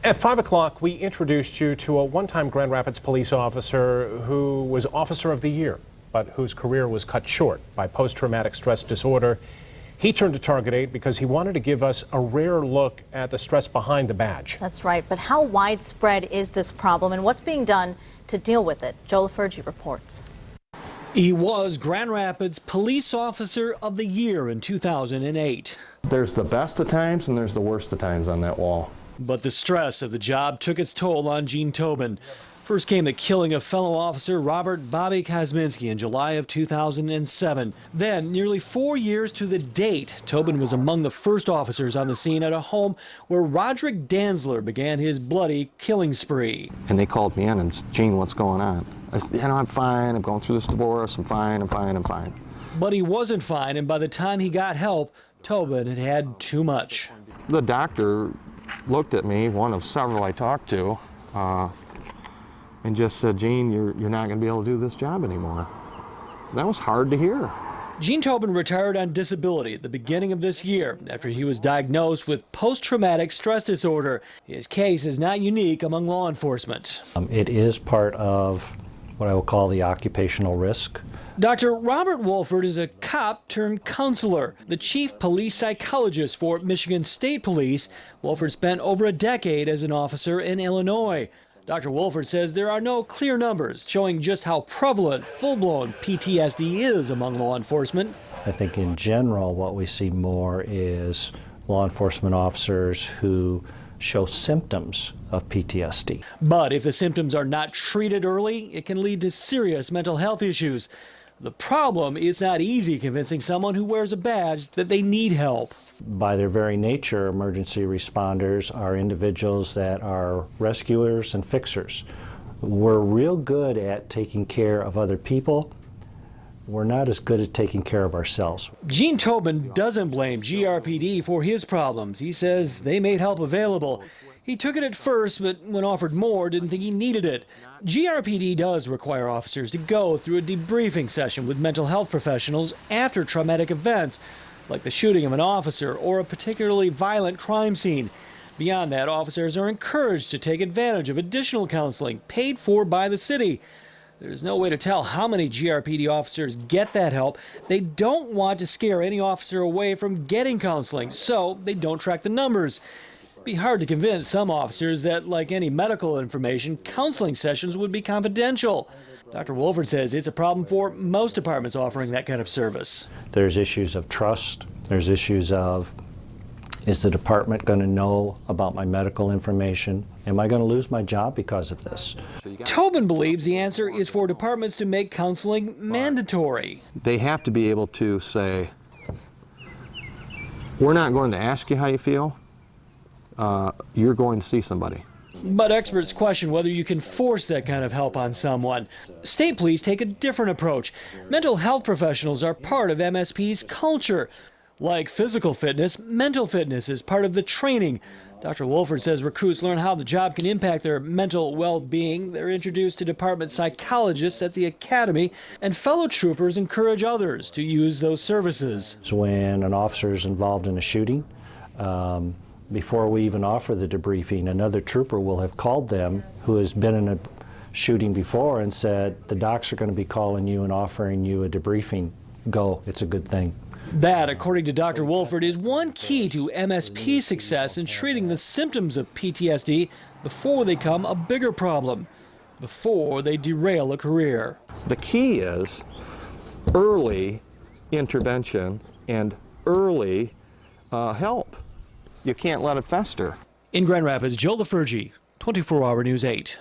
At 5 o'clock, we introduced you to a one-time Grand Rapids police officer who was Officer of the Year, but whose career was cut short by post-traumatic stress disorder. He turned to Target 8 because he wanted to give us a rare look at the stress behind the badge. That's right, but how widespread is this problem and what's being done to deal with it? Joe LaFergie reports. He was Grand Rapids Police Officer of the Year in 2008. There's the best of times and there's the worst of times on that wall. But the stress of the job took its toll on Gene Tobin. First came the killing of fellow officer Robert Bobby Kosminski in July of 2007. Then, nearly 4 years to the date, Tobin was among the first officers on the scene at a home where Roderick Danzler began his bloody killing spree. And they called me in and, Gene, what's going on? I said, I'm fine, I'm going through this divorce, I'm fine. But he wasn't fine, and by the time he got help, Tobin had had too much. The doctor looked at me, one of several I talked to, and just said, Gene, you're not going to be able to do this job anymore. That was hard to hear. Gene Tobin retired on disability at the beginning of this year after he was diagnosed with post-traumatic stress disorder. His case is not unique among law enforcement. It is part of what I will call the occupational risk. Dr. Robert Wolford is a cop turned counselor, the chief police psychologist for Michigan State Police. Wolford spent over a decade as an officer in Illinois. Dr. Wolford says there are no clear numbers showing just how prevalent full-blown PTSD is among law enforcement. I think in general what we see more is law enforcement officers who show symptoms of PTSD. But if the symptoms are not treated early, it can lead to serious mental health issues. The problem, it's not easy convincing someone who wears a badge that they need help. By their very nature, emergency responders are individuals that are rescuers and fixers. We're real good at taking care of other people. We're not as good at taking care of ourselves. Gene Tobin doesn't blame GRPD for his problems. He says they made help available. He took it at first, but when offered more, didn't think he needed it. GRPD does require officers to go through a debriefing session with mental health professionals after traumatic events, like the shooting of an officer or a particularly violent crime scene. Beyond that, officers are encouraged to take advantage of additional counseling paid for by the city. There's no way to tell how many GRPD officers get that help. They don't want to scare any officer away from getting counseling, so they don't track the numbers. It'd be hard to convince some officers that, like any medical information, counseling sessions would be confidential. Dr. Wolford says it's a problem for most departments offering that kind of service. There's issues of trust. There's issues of, is the department going to know about my medical information? Am I going to lose my job because of this? Tobin believes the answer is for departments to make counseling mandatory. They have to be able to say, we're not going to ask you how you feel. You're going to see somebody. But experts question whether you can force that kind of help on someone. State police take a different approach. Mental health professionals are part of MSP's culture. Like physical fitness, mental fitness is part of the training. Dr. Wolford says recruits learn how the job can impact their mental well-being. They're introduced to department psychologists at the academy, and fellow troopers encourage others to use those services. So when an officer is involved in a shooting, before we even offer the debriefing, another trooper will have called them who has been in a shooting before and said, the docs are going to be calling you and offering you a debriefing. Go, it's a good thing. That, according to Dr. Wolford, is one key to MSP's success in treating the symptoms of PTSD before they become a bigger problem, before they derail a career. The key is early intervention and early help. You can't let it fester. In Grand Rapids, Joe LaFergie, 24 Hour News 8.